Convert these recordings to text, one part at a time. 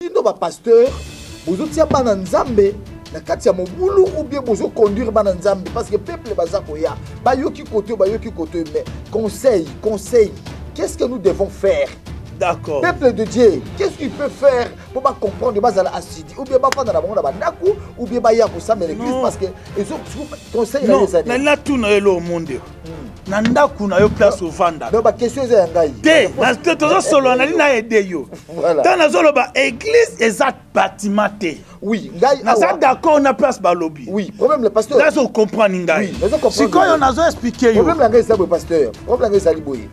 Ino ba pasteur, bozo tia bana nzambe na kati ya mobulu ou bien bozo conduire bana nzambe parce que peuple baza koya. Ba yoki kote mais conseil. Qu'est-ce que nous devons faire? D'accord. Peuple de Dieu, qu'est-ce qu'il peut faire pour pas comprendre bazala asidi ou bien ba fanda na bango na bandaku ou bien ba ya ko sa l'église parce que ils ont conseil na les années. Na tout na yo monde. Na ndaku na yo place au vanda. Donc ba question za ngai. Te, parce que tozo solo na na aider yo. Voilà. Dans la zone ba église exact bâtiment te. Oui, ngai na ça d'accord na place ba lobby. Oui, problème le pasteur. Là on comprend ngai. Oui, si quand on a expliqué yo. Problème la ngai ça le pasteur. Problème ngai ça liboye.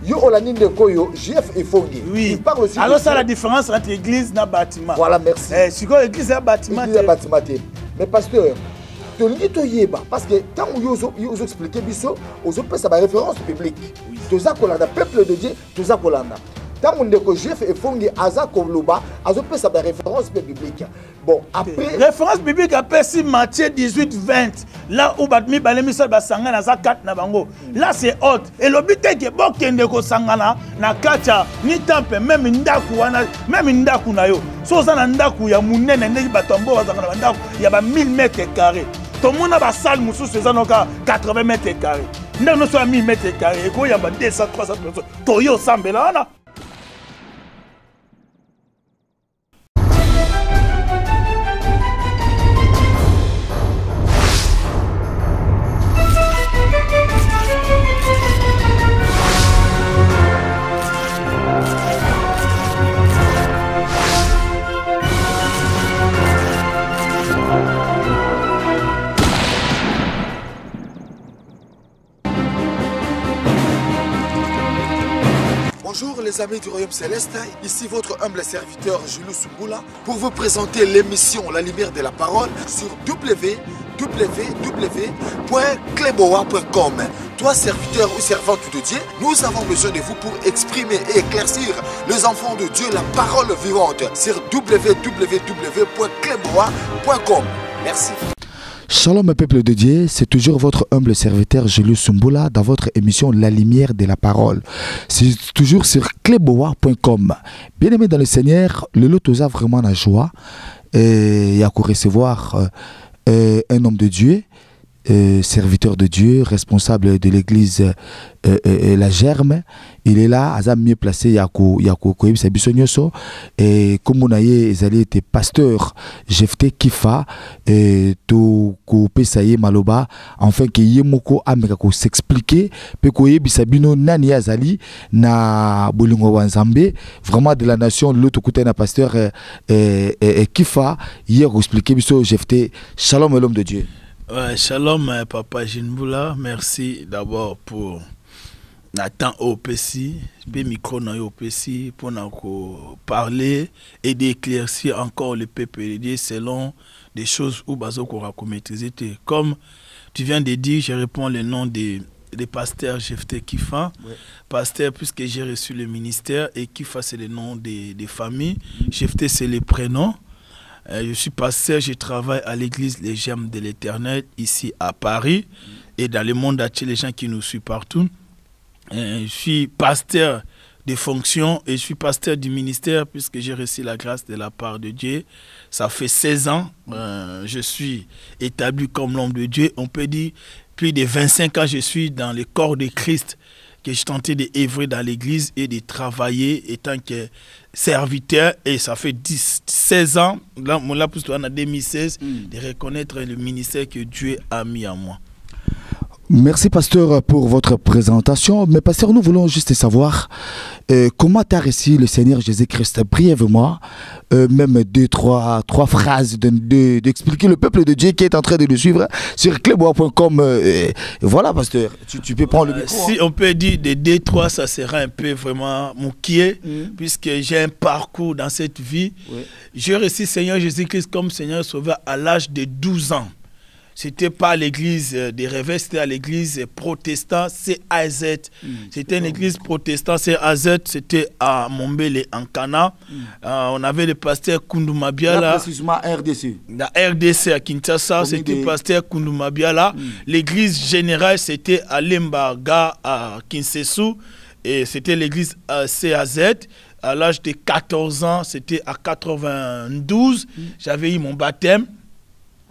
Yo Olanine de Koyo, JF et Fongi. Oui. Il parle aussi. Alors ça la différence entre église et bâtiment. Voilà, merci. Si quoi église et bâtiment. Église et bâtiment. Mais pasteur, tu lis to yeba parce que quand vous expliquez biso, vous avez ça référence biblique. Tout ça qu'on a peuple de Dieu, tout ça qu'on a. Tant on dit que JF et Fongi aza koloba, azo peut ça référence biblique. Bon, après référence biblique après si Matthieu 18-20 là où batmi balemi sol basanga na za 4 na bango. Là c'est haute et le but est que bokende ko sangana na kacha ni temple même ndaku wana même ndaku na yo. So za na ndaku ya munene ndeki batombo bazanga na ndaku ya ba 1000 mètres carrés. Tout le monde a ba salle mususu c'est ça 80 mètres carrés. Ndeko no so 1000 mètres carrés ko ya ba 200 300 personnes. Toyo sambela wana. Bonjour les amis du Royaume Céleste, ici votre humble serviteur Jules Sumbula pour vous présenter l'émission La Lumière de la Parole sur www.kleboa.com. Toi serviteur ou servante de Dieu, nous avons besoin de vous pour exprimer et éclaircir les enfants de Dieu la parole vivante sur www.kleboa.com. Merci. Shalom peuple de Dieu, c'est toujours votre humble serviteur Jules Sumbula dans votre émission La Lumière de la Parole. C'est toujours sur kleboa.com. Bien aimé dans le Seigneur, le lot a vraiment la joie et il y a qu'à recevoir un homme de Dieu, serviteur de Dieu, responsable de l'église La Germe. Il est là, à mieux placé, il y a et comme on a été pasteur Jefté Kifa et tout Pesaye Maloba, enfin que Yemoko Amekako s'expliquer, Pekoye Bisabino Nani Azali na Bolingo Wanzambe, vraiment de la nation, l'autre côté na pasteur Kifa, hier expliqué Biso Jefté. Shalom l'homme de Dieu. Ouais, shalom Papa Jinboula, merci d'abord pour Nathan OPC, le micro na OPC pour nous parler et d'éclaircir encore le peuple selon des choses où Bazoko a maîtrisé. Comme tu viens de dire, je réponds le nom des pasteurs Jefté Kifa, ouais. Pasteur puisque j'ai reçu le ministère et Kifa c'est le nom des familles, Jefté c'est le prénom. Je suis pasteur, je travaille à l'église Les Gemmes de l'Éternel ici à Paris et dans le monde entier, les gens qui nous suivent partout. Je suis pasteur de fonction et je suis pasteur du ministère puisque j'ai reçu la grâce de la part de Dieu. Ça fait 16 ans, je suis établi comme l'homme de Dieu. On peut dire plus de 25 ans, je suis dans le corps de Christ, que je tentais d'œuvrer dans l'église et de travailler étant que serviteur. Et ça fait 16 ans, là pour toi en 2016, de reconnaître le ministère que Dieu a mis en moi. Merci pasteur pour votre présentation. Mais pasteur, nous voulons juste savoir comment tu as reçu le Seigneur Jésus-Christ brièvement, même trois phrases d'expliquer le peuple de Dieu qui est en train de le suivre sur kleboa.com. Voilà pasteur, tu peux prendre le micro. Si on peut dire de 2-3, ça sera un peu vraiment mouqué, puisque j'ai un parcours dans cette vie. J'ai reçu le Seigneur Jésus-Christ comme Seigneur Sauveur à l'âge de 12 ans. C'était pas l'église des réveils, c'était à l'église protestante CAZ. C'était une église protestante CAZ, c'était à Mombele en Kana. On avait le pasteur Koundoumabiala. Précisément RDC. La RDC à Kinshasa, c'était le pasteur Koundoumabiala. L'église générale, c'était à Lembaga à Kinshasa. Et c'était l'église CAZ. à l'âge de 14 ans, c'était à 92, j'avais eu mon baptême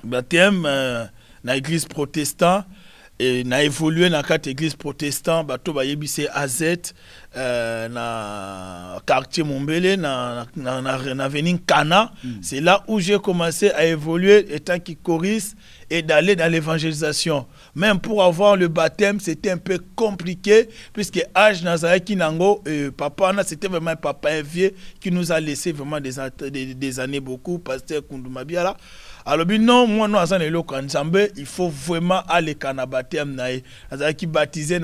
dans l'église protestante. Et n'a évolué dans 4 églises protestantes, bateau ba yebise AZ, na quartier Mombele, na avenue Kana. C'est là où j'ai commencé à évoluer étant qui choriste et d'aller dans l'évangélisation. Même pour avoir le baptême, c'était un peu compliqué, puisque Age Nazareth Kinango, papa, c'était vraiment un papa vieux qui nous a laissé vraiment des années beaucoup, pasteur Koundoumabiala. Alors, non, moi, nous, il faut vraiment aller à baptême. Qui baptisé, il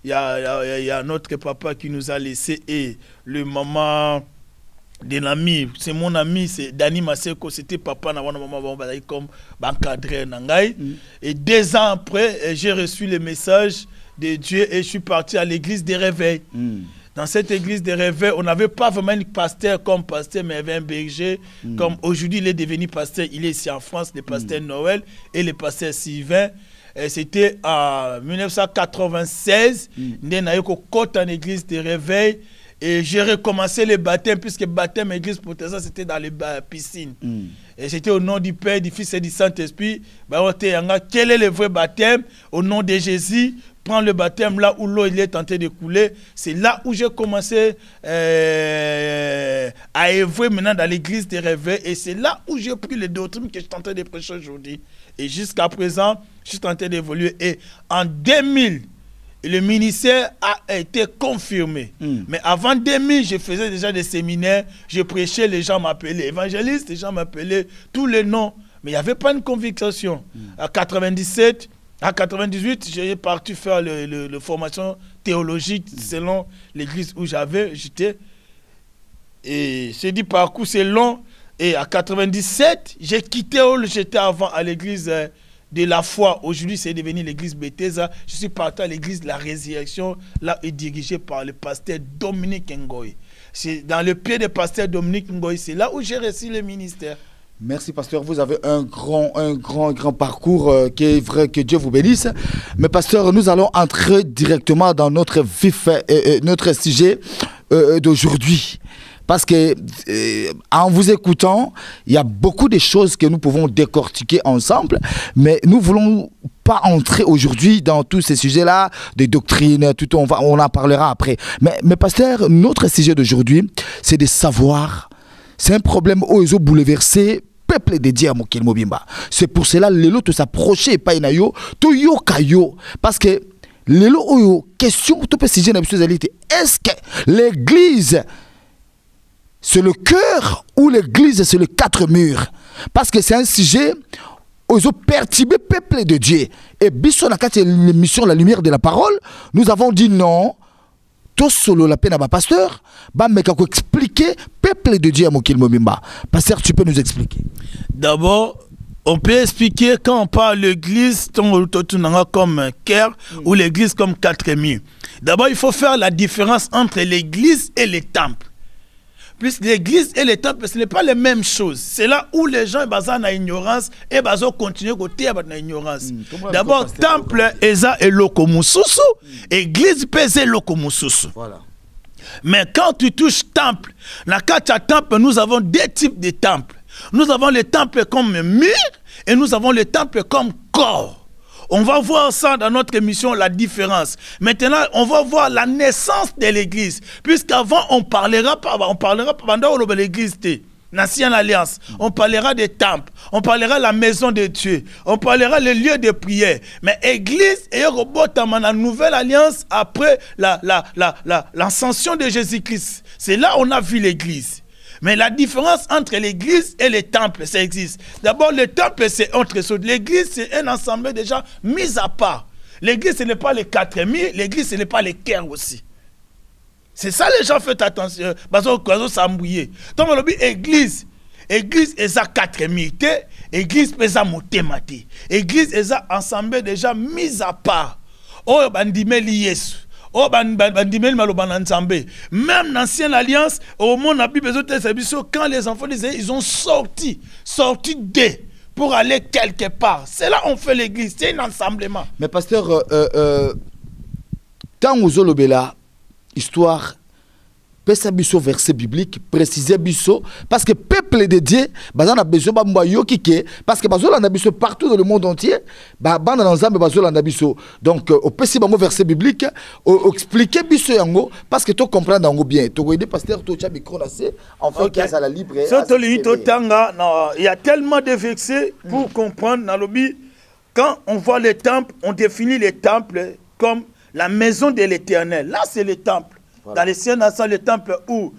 y a notre papa qui nous a laissé et le maman de l'ami, c'est mon ami, c'est Dani Maseko, c'était papa, comme encadré. Et 2 ans après, j'ai reçu le message de Dieu et je suis parti à l'église des réveils. Dans cette église de réveil, on n'avait pas vraiment un pasteur comme pasteur, mais il y avait un berger. Comme aujourd'hui, il est devenu pasteur, il est ici en France, le pasteur Noël et le pasteur Sylvain. C'était en 1996, en église de réveil. Et j'ai recommencé le baptême, puisque le baptême église protestante, c'était dans les piscines. Et c'était au nom du Père, du Fils et du Saint-Esprit. Quel est le vrai baptême? Au nom de Jésus. Prends le baptême là où l'eau est tentée de couler. C'est là où j'ai commencé à évoluer maintenant dans l'église des réveils. Et c'est là où j'ai pris les doctrines que je tentais de prêcher aujourd'hui. Et jusqu'à présent, je suis tenté d'évoluer. Et en 2000, le ministère a été confirmé. Mais avant 2000, je faisais déjà des séminaires. Je prêchais, les gens m'appelaient évangéliste, les gens m'appelaient tous les noms. Mais il n'y avait pas une conviction. À 97... En 98, j'ai parti faire la formation théologique selon l'église où j'étais. Et j'ai dit parcours c'est long. Et à 97, j'ai quitté où j'étais avant à l'église de la foi. Aujourd'hui, c'est devenu l'église Bethesda. Je suis parti à l'église de la résurrection, là est dirigée par le pasteur Dominique Ngoy. C'est dans le pied du pasteur Dominique Ngoy, c'est là où j'ai reçu le ministère. Merci pasteur, vous avez un grand parcours qui est vrai, que Dieu vous bénisse. Mais pasteur, nous allons entrer directement dans notre notre sujet d'aujourd'hui. Parce que en vous écoutant, il y a beaucoup de choses que nous pouvons décortiquer ensemble, mais nous voulons pas entrer aujourd'hui dans tous ces sujets-là, des doctrines, tout, on en parlera après. Mais pasteur, notre sujet d'aujourd'hui, c'est de savoir. C'est un problème où ils ont bouleversé peuple dédié à Mokil Mobimba. C'est pour cela que l'élo te s'approcher pas inayo, to yo kayo. Parce que l'élo oyo question to peut sujet na bisozalité. Est-ce que l'église c'est le cœur ou l'église c'est les 4 murs? Parce que c'est un sujet aux perturbé peuple de Dieu. Et biso na kati l'émission La Lumière de la Parole, nous avons dit non. Tout solo la peine à ma pasteur, mais qu'on expliquer peuple de Dieu à Mokil Mobimba. Pasteur, tu peux nous expliquer? D'abord, on peut expliquer quand on parle de l'église comme un cœur ou l'église comme 4 murs. D'abord, il faut faire la différence entre l'église et les temples. Puisque l'église et les temples, ce n'est pas les mêmes choses. C'est là où les gens basent dans l'ignorance et basent continuer côté dans l'ignorance. D'abord, temple eza et lokomususu, église pèse lokomususu. Voilà. Mais quand tu touches temple, dans 4 temples, nous avons 2 types de temples. Nous avons les temples comme mur et nous avons les temples comme corps. On va voir ça dans notre émission, la différence. Maintenant, on va voir la naissance de l'église. Puisqu'avant, on parlera pas pendant l'église, l'ancienne alliance. On parlera des temples. On parlera de la maison de Dieu. On parlera des lieux de prière. Mais l'église est la nouvelle alliance après l'ascension de Jésus-Christ. C'est là qu'on a vu l'église. Mais la différence entre l'église et les temples, ça existe. D'abord, le temple, c'est autre chose. L'église, c'est un ensemble déjà mis à part. L'église, ce n'est pas les 4 murs. L'église, ce n'est pas les cœurs aussi. C'est ça, les gens, faites attention. Parce que ça mouillé. Donc, on dit église. Église, c'est 4 murs. Église, c'est ça, motématé. Église, c'est ça, ensemble déjà mis à part. Oh, bandimé Yesu. Oh, même l'ancienne alliance, au monde n'a plus besoin de service. Quand les enfants disaient, ils ont sorti d'eux pour aller quelque part. C'est là qu'on fait l'église, c'est un ensemblement. Mais pasteur, tant aux olobela, histoire, pesa biso verset biblique préciser biso parce que peuple de Dieu bazana besoin ba mbayoki ke parce que bazola na biso partout dans le monde entier ba banda na nzambe bazola na biso donc au pesi bango verset biblique expliquer biso yango parce que to comprendre yango bien to aider pasteur to cha micro na c'est en fait okay. À la libre il y a tellement de versets pour comprendre dans le but. Quand on voit les temples, on définit les temples comme la maison de l'Éternel. Là, c'est le temple. Voilà. Dans les siens, c'est le temple où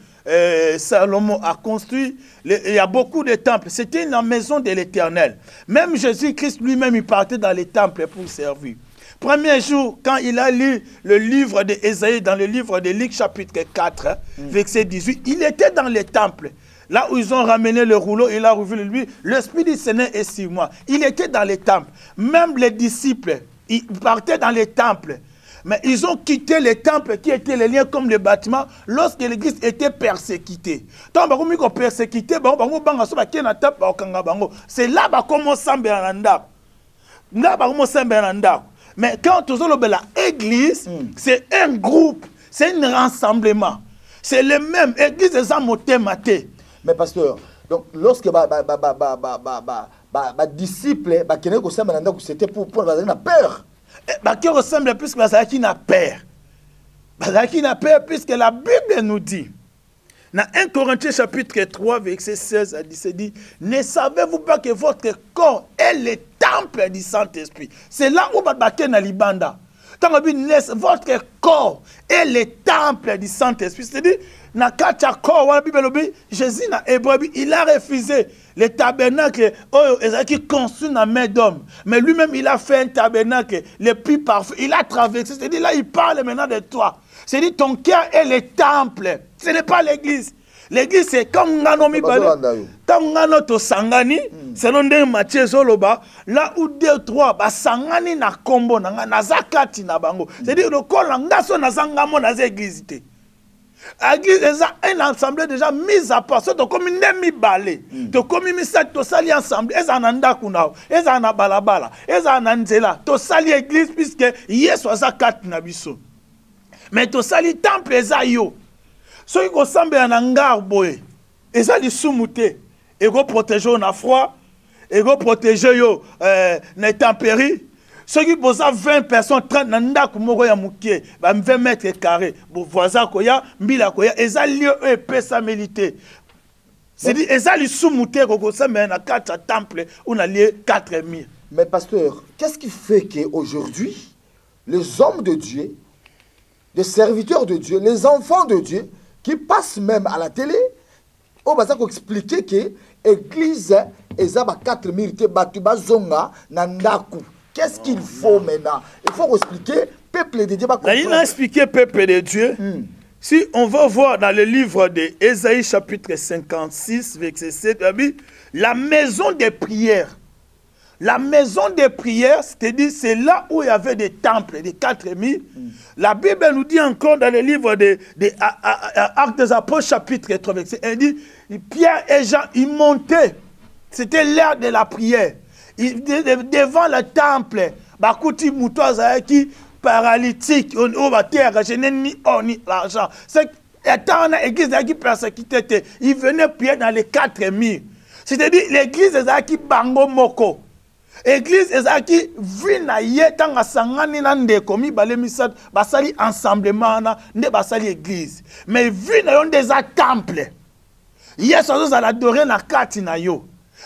Salomon a construit. Il y a beaucoup de temples. C'était la maison de l'Éternel. Même Jésus-Christ lui-même, il partait dans les temples pour servir. Premier jour, quand il a lu le livre d'Ésaïe, dans le livre de Luc, chapitre 4, verset 18, il était dans les temples. Là où ils ont ramené le rouleau, il a revu lui, l'Esprit du Seigneur est sur moi. Il était dans les temples. Même les disciples, ils partaient dans les temples. Mais ils ont quitté les temples qui étaient les liens comme les bâtiments lorsque l'église était persécutée. Tant que vous persécuté, c'est là que commence à mais quand tu as l'église, c'est un groupe, c'est un rassemblement. C'est le même. L'église est en maté. Mais pasteur, donc lorsque disciple, c'était pour la peur. Qui ressemble plus que qui n'a peur. Qui n'a peur puisque la Bible nous dit, dans 1 Corinthiens chapitre 3, verset 16 à 17, dit, ne savez-vous pas que votre corps est le temple du Saint-Esprit? C'est là où vous na libanda. Votre corps est le temple du Saint-Esprit. C'est-à-dire, Jésus, il a refusé le tabernacle qui construit dans la main d'homme. Mais lui-même, il a fait un tabernacle le plus parfait. Il a traversé. C'est-à-dire, là, il parle maintenant de toi. C'est-à-dire, ton cœur est le temple. Ce n'est pas l'église. L'église, c'est comme Nganomi Bale. Tant Ngano to Sangani, selon des Matthieu Zoloba, là où 2 ou 3, Sangani na kombo, na zakati na bango. C'est-à-dire, le col Ngaso na Zangamo na l'église. L'église est une assemblée déjà mise à part. C'est comme une demi-balée. C'est comme une sali ensemble. Et ça nanda kunao. Et ça na balabala. Et ça nanzela. To sali église puisque yes wa zakati na biso. Mais to sali temple ezayo. Ceux qui ressemblent à un garboé, ils ont des sous-moutés. Ils vont protéger le froid, ils vont protéger les tempéries. Ceux qui posent 20 personnes, 30 nandak, 20 mètres carrés, voisin, ils ont lieu épais sa milité. C'est-à-dire, ils ont des sous-moutés qui ressemblent à 4 temples, on a lié 4000. Mais pasteur, qu'est-ce qui fait qu'aujourd'hui, les hommes de Dieu, les serviteurs de Dieu, les enfants de Dieu, qui passent même à la télé, on va expliquer que l'église est à 4000 zonga nandaku. Qu'est-ce qu'il faut maintenant? Il faut expliquer peuple de Dieu. Il a expliqué peuple de Dieu. Si on va voir dans le livre d'Ésaïe chapitre 56, verset 7, la maison des prières. La maison des prières, c'est-à-dire c'est là où il y avait des temples, des 4000. La Bible nous dit encore dans le livre des Actes des Apôtres, chapitre 3, elle dit, Pierre et Jean, ils montaient. C'était l'heure de la prière. Devant le temple, Bakouti Moutoua qui paralytique, on va terre, je n'ai ni or ni l'argent. C'est étant l'église qui persécutait, ils venaient prier dans les 4000. C'est-à-dire l'église qui bango moko. Église ezaki vina yetanga sangani na ndeko mi bale misat basali ensemblement na nde basali église mais vina yon des temple yeso zo adorer na kati na yo.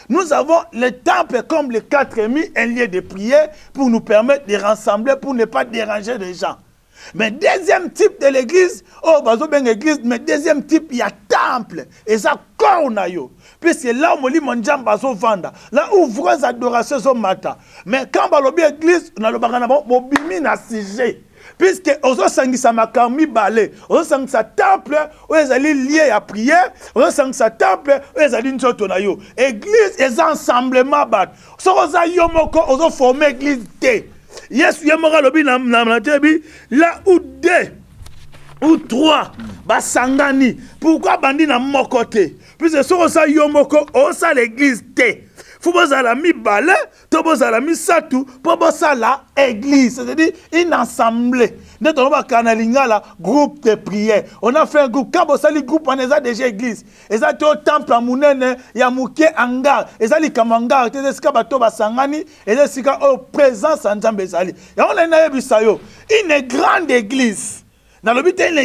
Nous avons le temple comme les 4000, un lieu de prière pour nous permettre de rassembler, pour ne pas déranger les gens. Mais deuxième type de l'église, oh, bazo ben église, mais deuxième type, il y a temple. Et ça, corps na yo. Puis c'est là où on lit mon jambe bazo vanda. Là où vraies adorations sont mata. Mais quand on a l'église, on a le baganabo, on bimi na sujet. Puisque ozo sangisa makarmi balé, ozo sangisa temple, où ils allaient lier à prière, ozo sangisa temple, où ils allaient nzoto na yo. Église, ils ensemblement bat. So ozo yomoko, ozo former église té. Yes, yamora lobi na là où 2 ou 3 basangani. Pourquoi bandi na mon côté? Puisque so ozo yomoko, ozo l'église té. faut bozala mibale to bozala misatu po bosala église, c'est-à-dire une assemblée. Nous avons un groupe de prière. On a fait un groupe. Quand on a groupe, on a déjà église. Et ça, au temple à Mounene, il y a Mouké Angar. Et ça, les Kamangar, et ça, Bato Basangani, et ça, c'est présence en Zambezali. Et on a une grande église. Dans le but, une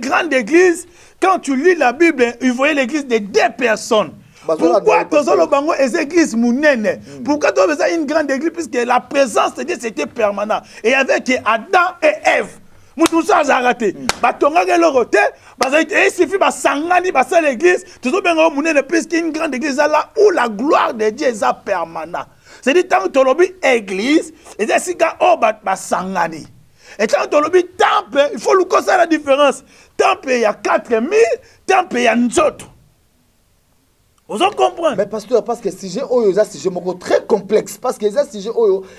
grande église. Quand tu lis la Bible, il voyait l'église de 2 personnes. Pourquoi tu as les églises mounene? Pourquoi tu as une grande église? Puisque la présence de Dieu c'était permanent. Et avec Adam et Ève, nous sommes arrêtés. Il suffit de s'engager dans l'église. Tu as mounene puisque une grande église là où la gloire de Dieu est permanente. C'est-à-dire tant que tu as une église, et c'est que tu as s'engager. Et tant que tu as un temple, il faut le connaître la différence. Temple, il y a 4000, temple, il y a nous autres. Vous en comprenez? Mais pasteur, parce que si j'ai un sujet très complexe, parce que les sujets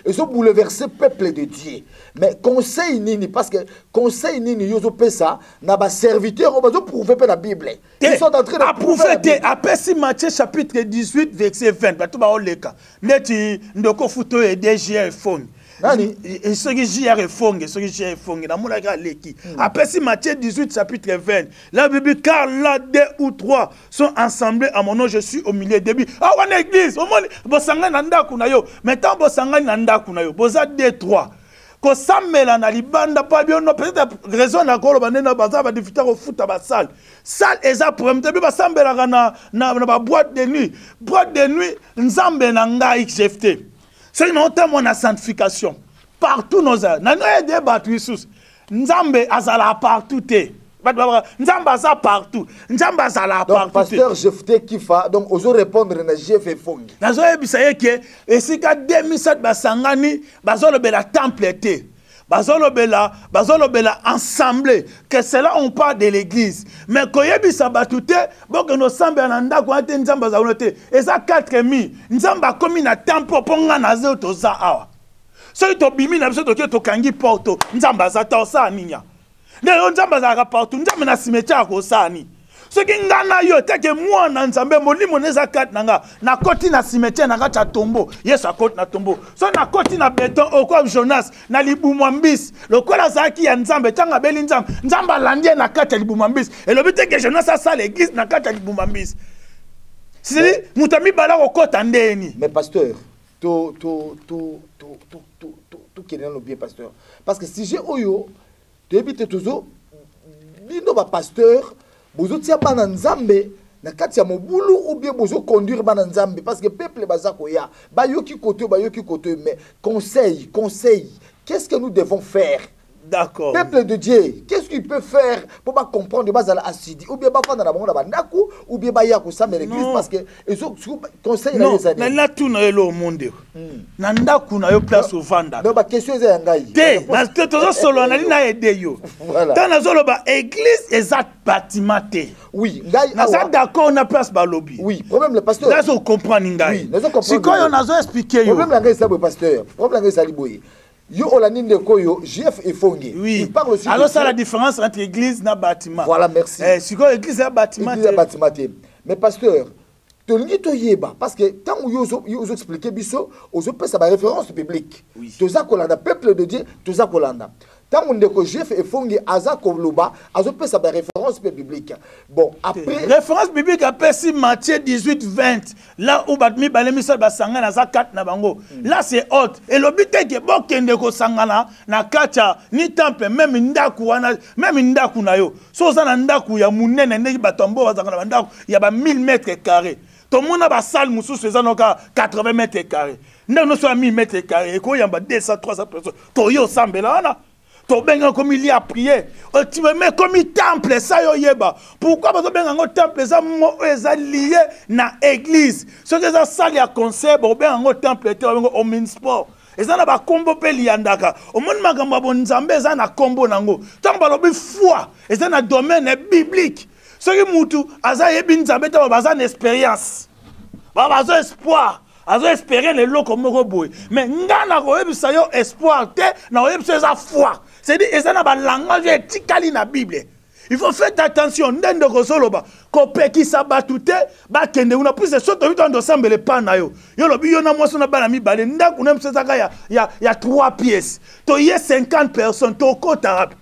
ils ont bouleversé le peuple de Dieu. Mais conseil nini, parce que conseil nini, ils ont fait ça, n'a pas serviteur, on va prouver la Bible. Ils sont en train de prouver. Après, si Matthieu chapitre 18, verset 20, tout le monde leka. Neti ndoko futo et DGR fond. Et ce qui JR est fond, ce qui JR est fond, dans mon agra leki. Après, si Matthieu 18, chapitre 20, la Bible, car là, 2 ou 3 sont assemblés à mon nom, je suis au milieu début. Ah, on est église, au moins, bosanga nanda kunayo. Maintenant, bosanga nanda kunayo. Bosa 2, 3. Ko samela na libanda pa bien no peut-être raison na kolo banena baza ba difficulté au foot à salle. Salle eza problème te ba sambela na ba boîte de nuit. Boîte de nuit nzambe na ngai XFT. C'est notamment la sanctification. Partout nos âmes. Nous avons des battus sous. Nzambe azala partout. Nzambe azala partout. Nzambe azala partout. Donc, pasteur Jefté Kifa, donc, oso répondre na Jefé Fongi. Nazo ebisaye ke, esika 2007 basangani, bazolo bela temple été. Bazolo bela ensemble. Que cela on parle de l'église. Mais quand yebi sabatute, bon que nos sambe ananda ko ate nzamba za unote. Eza 4000. Nzamba komi na temple ponga na zo to za awa. So to bimi na biso to kangi porto. Nzamba za ta sa ninya. Ne nzamba za ka porto, nzamba na cimetière ko sa ni. Ce qui ngana yo teke moi na nzambe molimo neza kat nanga na koti na cimetière na cha tombeau yesu akoti na tombeau so na koti na béton okwa Jonas na libumwambis lokola zaki ya nzambe tanga beli nzamba landie na kati ya libumwambis et le but est que Jonas a ça l'église na kati ya libumwambis c'est mutami bala okota ndeni. Mais pasteur tout qui est dans le bien pasteur parce que si j'ai oyo tu évites toujours bino ba pasteur bozo tia bana nzambe na kati ya mobulu ou bien bozo conduire bana nzambe parce que peuple bazako ya ba yoki kote mais conseil qu'est-ce que nous devons faire? D'accord. Peuple de Dieu, qu'est-ce qu'il peut faire pour pas comprendre bazala asidi ou bien ba fanda na bango na bandaku ou bien ba ya ko sa l'église parce que ezo conseil na les années. Na tout na lo monde. Na ndaku na yo place au vanda. Non ba question eza ngai. Te, na tozo solo na na aider yo. Voilà. Dans la zolo ba église exact bâtiment te. Oui, ngai na ça d'accord na place ba lobby. Oui, problème le pasteur. Là on comprend ngai. Oui, nous comprendre. Si quoi on a expliqué yo. Problème la ngai ça le pasteur. Problème ngai ça liboye. Yo olaninde koyo JF et Fongi. Oui. Il parle aussi. Alors ça la différence entre église et bâtiment. Voilà, merci. Si quoi église et bâtiment. Église et bâtiment. Mais pasteur, tu n'as pas yeba parce que tant que vous expliquez biso, vous avez ça référence biblique. Oui. Tous ça kolanda peuple de Dieu, tous ça kolanda. Tant on dit que JF et Fongi aza koloba, azo pe ça référence biblique. Bon, après référence biblique après si Matthieu 18 20 là où batmi balemi sa basanga na za 4 na bango. Là c'est haute et le but est que bokende ko sangana na kacha ni temple même ndaku wana même ndaku na yo. So za na ndaku ya munene ndeki batombo bazanga na ndaku ya ba 1000 mètres carrés. Tout le monde a ba salle mususu eza noka 80 mètres carrés. Ndano so 1000 mètres carrés ko yamba 200 300 personnes. To yo sambela wana. Comme il y a prié, mais comme il temple, ça yeba. Pourquoi parce que un temple, ça est lié na église. Ce que ça salle à concert, ben un temple, au minsport. Et ça n'a pas combo peliandaka. Au monde magamba bon nzambe, ça n'a combo nango. Tant que foi, et ça n'a domaine biblique. Ce qui moutu, aza yebi nzambe, ça va une expérience, ça espoir. Azo espérer les lots comme robot. Mais ngana ko ebisa yo espoir te na ebisa za foi. C'est dit ezana ba langage etikali na Bible. Il faut faire attention. Ndende kozoloba kopeki sabatute ba kende una plus so to vito ndo sambele pana yo. Yo lobi yo na mwaso na bana mi bale ndaku na msezaka ya 3 pièces. To ye 50 personnes to kota rap.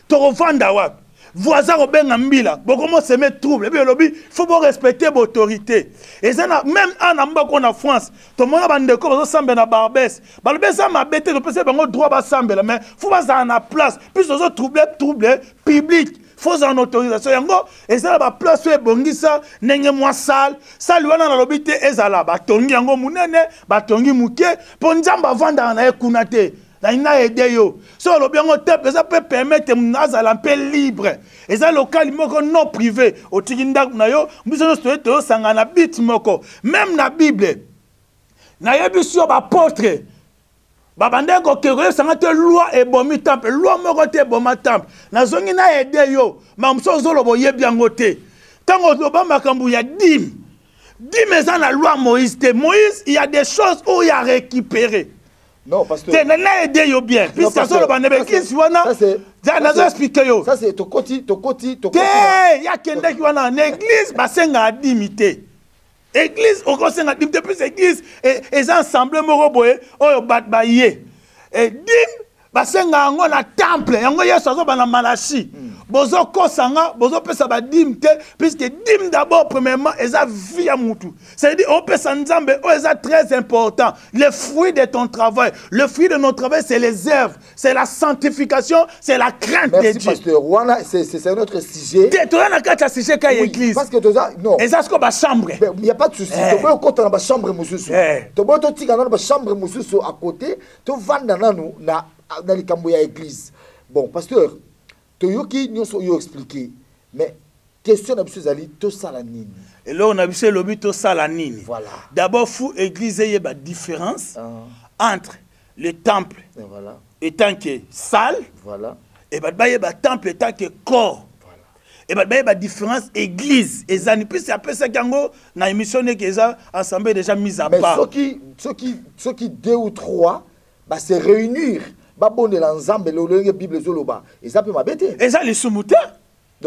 To revanda wapi. Voisin Robin Mbila, beaucoup se met trouble. Et puis il faut respecter l'autorité. Et ça, même en France, tout le monde a dit que vous na Barbès. Barbès a m'a bêté de passer le droit à s'embêter. Mais il faut pas en place. Puis ils ont troublé public. Faut en autorisation. Et ça, la place est bongi ça, n'est moins sale. Ça, lui, on a l'obité, et ça là, batongi, yango mounene, batongi mouké, pour nous vendre en aïkounate. Là, aidé yo. So le bien ça peut permettre un peu libre. Et ça local non privé. Au tikinda na yo, biso to sangana bit moko. Même na Bible. Na yebi sur apôtre. Babande ko kero sangate loi et bomi temple. Loi moko te boma temple. Na zongi na aidé yo. Mamso zolo bo yebi angote. Tango loba makambu ya dim. Dim eza na loi Moïse. Moïse, il y a des choses où il y a récupéré. Non, parce que... Tu n'as aidé yo bien. Puisque ça, ça, c'est Tokoti. Il y a quelqu'un qui va dans l'église, c'est un limité. Église, au conseil de limité, plus église, et ensemble, moroboé, oh, batbaye. Et dim, c'est un temple, et on y a ça dans Malachi. Bozo kosanga, bozo pesa ba dim te, puisque dim d'abord, premièrement, ils a vie à moutou. C'est-à-dire, on peut s'en dire, c'est très important. Le fruit de ton travail, le fruit de notre travail, c'est les œuvres, c'est la sanctification, c'est la crainte de Dieu. Merci, pasteur. C'est un autre sujet. Tu as un sujet qui est l'église. Parce que tu as, non. Et ça, c'est comme la chambre. Il n'y a pas de souci. Tu peux compter dans la chambre, monsieur. Tu peux compter dans la chambre, monsieur, à côté. Tu vas dans l'église. Bon, pasteur. Toyoki nous ont expliqué, mais question de M. Zali, tout ça la nini. Et là on a vu le lobby tout ça la nini. Voilà. D'abord faut église il y a une différence entre le temple étant que salle, voilà, et bah il y a temple étant que corps. Voilà. Et bah il y a une différence église et ça puis c'est après ça qu'ango na émission que ça ensemble déjà mis à part. Mais ceux qui 2 ou 3 bah se réunir. Babonne l'ensemble le Bible zoloba et ça peut m'embêter. Et ça les soumouté.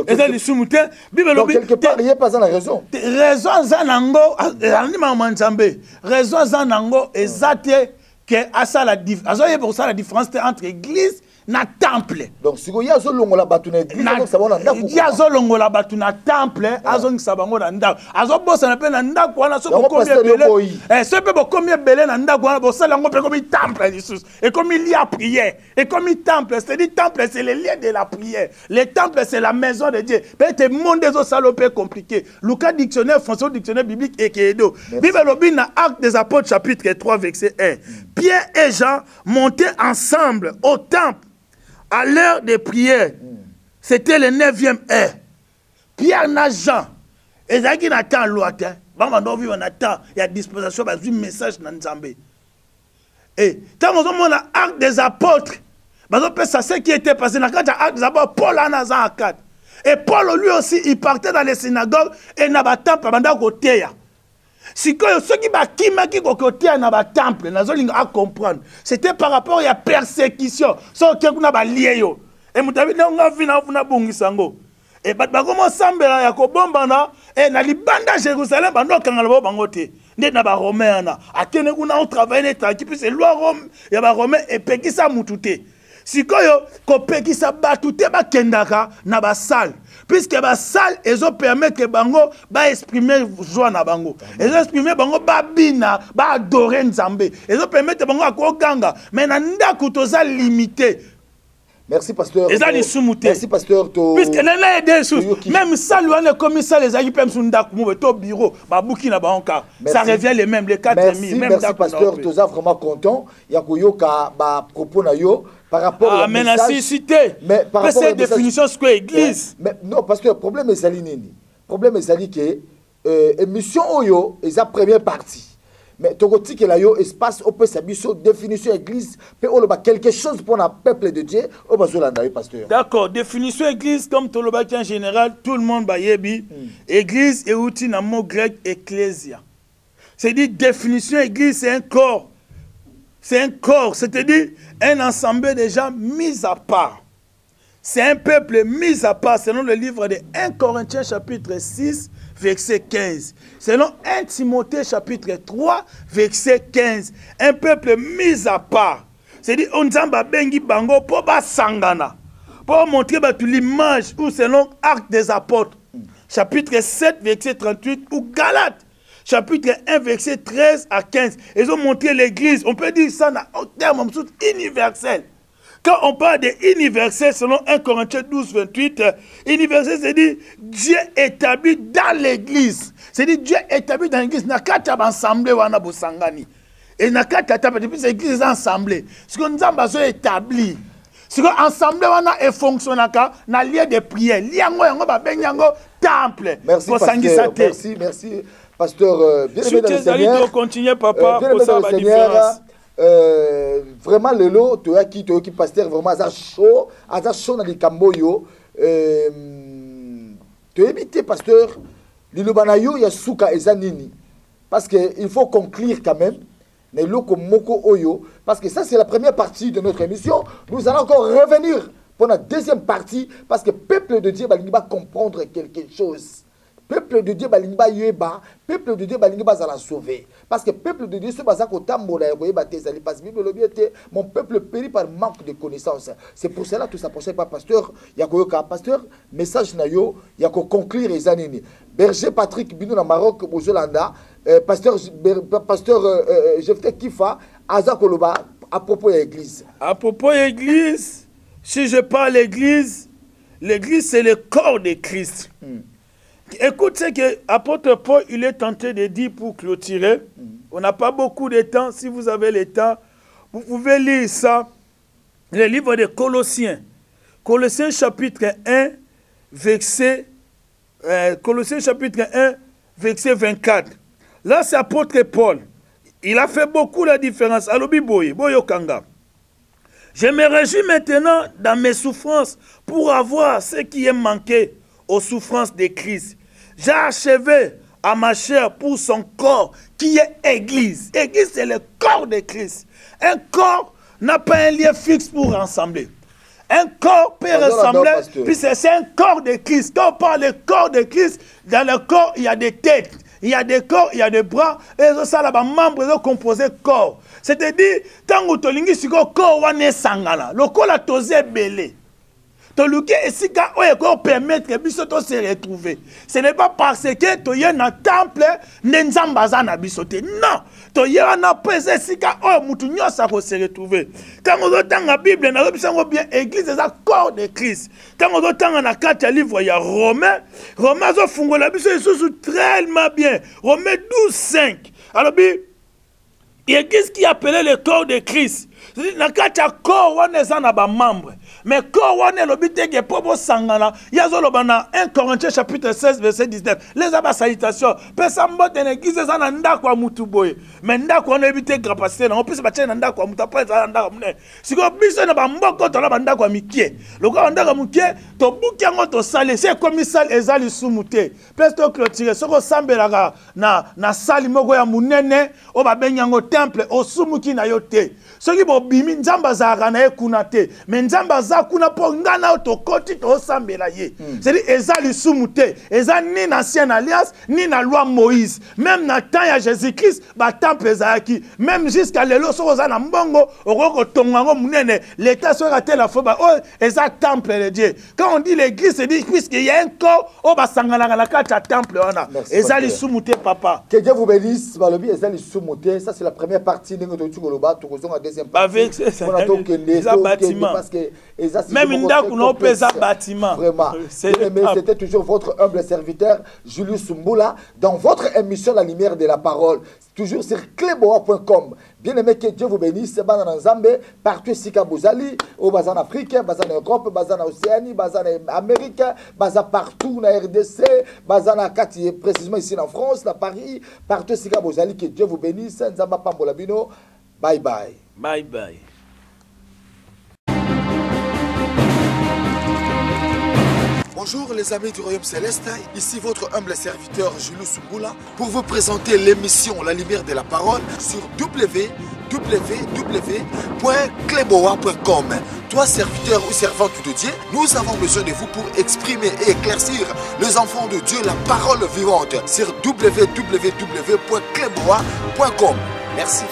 Et ça les soumouté. Bible donc quelque part il y a pas la raison. Raison zanango anima manzambe. Raison zanango ezate que à ça la différence. Azoye pour ça la différence entre église na temple. Donc si il y a zolongo la batuna église donc ça va na ndako. Il y a zolongo la batuna temple azongi sabango na ndako. Azobosa na pe na ndako wana so ko combien belé. Ce peut combien belé na ndako wana bosala ngo pe comme temple Jesus. Et comme il y a prière et comme il temple, c'est-à-dire temple c'est le lieu de la prière. Le temple c'est la maison de Dieu. Peut-être monde des autres salopés compliqué. Lucas dictionnaire français dictionnaire biblique et Kedo. Bible lobby na Actes des apôtres chapitre 3 verset 1. Pierre et Jean montaient ensemble au temple à l'heure de prière. C'était le 9e heure. Pierre n'a Jean. Et ça qui n'attend l'autre. On attend. Il y a disposition de message dans Nzambé. Et quand on a l'acte des apôtres, c'est ce qui était passé dans l'acte des apôtres, Paul en a 4. Et Paul lui aussi, il partait dans les synagogues et n'a pas temple pendant côté. Si ceux qui qui côté na ba temple na zolinga à comprendre c'était par rapport à la persécution so qui kuna ba lié yo et mutabi na vina vuna bungisa ngo et ba comment sambela ya ko bombana et na libanda Jérusalem bando kangala bo bangote nde na ba romain na akene kuna on travailler tranquille puis c'est loi Rome ya ba romain et pekisa mutute sikoyo ko pekisa batute ba kendaka na ba salle puisque ba salle ezo permettre que bango ba exprimer joie na bango ezo exprimer bango ba bina ba adorer Nzambe ezo permettre bango akoganga mais na ndako toza limité. Merci pasteur. Merci pasteur. Puisque nana aidé sous même ça lui on est comme ça les amis pem sunda kumo to bureau ba buki na ba onka ça revient les mêmes les 4000 même merci pasteur toza vraiment content ya koyoka ba propos na yo par rapport à message mais par rapport à cette définition ce que église mais non pasteur problème est sali nini problème est sali que émission oyo est la première partie. Mais tokoti que la yo espace au peut sabiso définition église peut oloba quelque chose pour le peuple de Dieu au bazolanda pasteur. D'accord, définition église comme toloba en général tout le monde ba yebi église et outil na mot grec ecclésia. C'est-à-dire définition église c'est un corps. C'est un corps, c'est-à-dire un ensemble de gens mis à part. c'est un peuple mis à part selon le livre de 1 Corinthiens chapitre 6, verset 15. Selon 1 Timothée chapitre 3, verset 15. Un peuple mis à part. C'est-à-dire, on zamba bengi bango pour ba sangana. Pour montrer l'image ou selon Actes des Apôtres, chapitre 7, verset 38, ou Galates, chapitre 1, verset 13 à 15. Ils ont montré l'église. On peut dire ça en termes universels. Quand on parle d'universel, selon 1 Corinthiens 12, 28, universel, c'est-à-dire Dieu établi dans l'église. C'est-à-dire Dieu établi dans l'église. Nakata ensemble wana bosangani. Et nakata tapa depuis l'église ensemble. Ce qu'on nous a établi. Ce qu'on ensemble wana et fonctionnaka na lieu de prière. Liango yango ba benyango temple. Merci pasteur. Merci pasteur. Bien aimé dans le Seigneur. Continuer papa pour ça la différence. Vraiment le lot qui pasteur vraiment à chaud dans les camboyo éviter pasteur l'ilubanayo ya suka ezanini parce que il faut conclure quand même les loko moko oyo parce que ça c'est la première partie de notre émission. Nous allons encore revenir pour la deuxième partie parce que peuple de Dieu va comprendre quelque chose. Peuple de Dieu balinga yeba, peuple de Dieu balinga za la sauver. Parce que peuple de Dieu se basa ko tambola ya boyeba tezali parce que Bible lobiete mon peuple périt par manque de connaissance. C'est pour cela tout ça pour pas pasteur ya ko yoka pasteur message na yo ya ko conclure ezanini. Berger Patrick Bino na Maroc au Jolanda, pasteur Jephthé Kifa aza koloba à propos de l'église. À propos de l'église, si je parle de l'église, l'église c'est le corps de Christ. Écoute ce que l'apôtre Paul il est tenté de dire pour clôturer. On n'a pas beaucoup de temps. Si vous avez le temps, vous pouvez lire ça. Le livre de Colossiens. Colossiens chapitre 1, verset, Colossiens chapitre 1, verset 24. Là, c'est l'apôtre Paul. Il a fait beaucoup la différence. Alobi boye, boyo kanga. Je me réjouis maintenant dans mes souffrances pour avoir ce qui est manqué aux souffrances de Christ. J'ai achevé à ma chair pour son corps qui est Église. Église, c'est le corps de Christ. Un corps n'a pas un lien fixe pour rassembler. Un corps peut ressembler, puis c'est un corps de Christ. Quand on parle de corps de Christ, dans le corps, il y a des têtes, il y a des corps, il y a des bras, et ça, là, membres, ils ont composé corps. C'est-à-dire, tant que tu as un corps, on est sangala. Le corps, la tose est belé. Permettre que bisoto se retrouver. Ce n'est pas parce que tu es dans le temple, n'enzambaza na bisote. Non, tu es dans le présent, sika o mutu nyosa ko se retrouver. Quand on entend la Bible, na bisango bien église c'est corps de Christ. Quand on entend na 4 livre il y a Romains, Romains zo fungo la biso sous tellement bien. Romains 12:5. Alors bi l'église qui appelait le corps de Christ. Na kata corps wana za na ba membre. Mais corps wana lobite ke pobo sangana. Yazo lobana 1 Corinthiens chapitre 16 verset 19. Les aba salutations. Pesa mbote na église za na ndako ya mutu boye. Mais ndako wana ebite capacité na opisa bache na ndako ya mutu après za ndako mune. Siko biso na ba mboko to na ba ndako ya mikie. Loko ndako ya mikie to buki yango to sale. C'est comme sale ezali sumute. Pesto clôturer soko sambelaka na sali moko ya munene o ba benyango temple o sumuki na yote. Soki bo bimi nzamba za kana ekuna te. Mais nzamba za kuna po ngana to koti to sambela ye. C'est-à-dire ezali sumute. Ezali ni na ancienne alliance ni na loi Moïse. Même na temps ya Jésus-Christ ba temple ezaki. Même jusqu'à lelo soko za na mbongo okoko tongango munene l'état sera tel la foba oh eza temple de Dieu. Quand on dit l'église c'est dit puisqu'il y a un corps o ba sangana na kata temple wana. Ezali sumute papa. Que Dieu vous bénisse. Balobi ezali sumute. Ça c'est la première partie de notre Tchukoloba to kozonga deuxième partie. Avec ça bâtiment. Parce que même une dame qu'on peut ça bâtiment. Vraiment. C'était toujours votre humble serviteur Julius Sumbula dans votre émission La Lumière de la Parole. Toujours sur cleboa.com. Bien aimé, que Dieu vous bénisse. Banana Zambé, partout ici à Bouzali, au Bazan Afrique, Bazan Europe, Bazan Océanie, Bazan Amérique, Bazan partout dans RDC, Bazan Akati, précisément ici en France, à Paris, partout ici à Bouzali. Que Dieu vous bénisse. Nzamba Pambolabino. Bye bye. Bye bye. Bonjour les amis du Royaume Céleste, ici votre humble serviteur Julius Sumbula pour vous présenter l'émission La Lumière de la Parole sur www www.cleboa.com. Toi, serviteur ou servante de Dieu, nous avons besoin de vous pour exprimer et éclaircir les enfants de Dieu la parole vivante sur www.cleboa.com. Merci.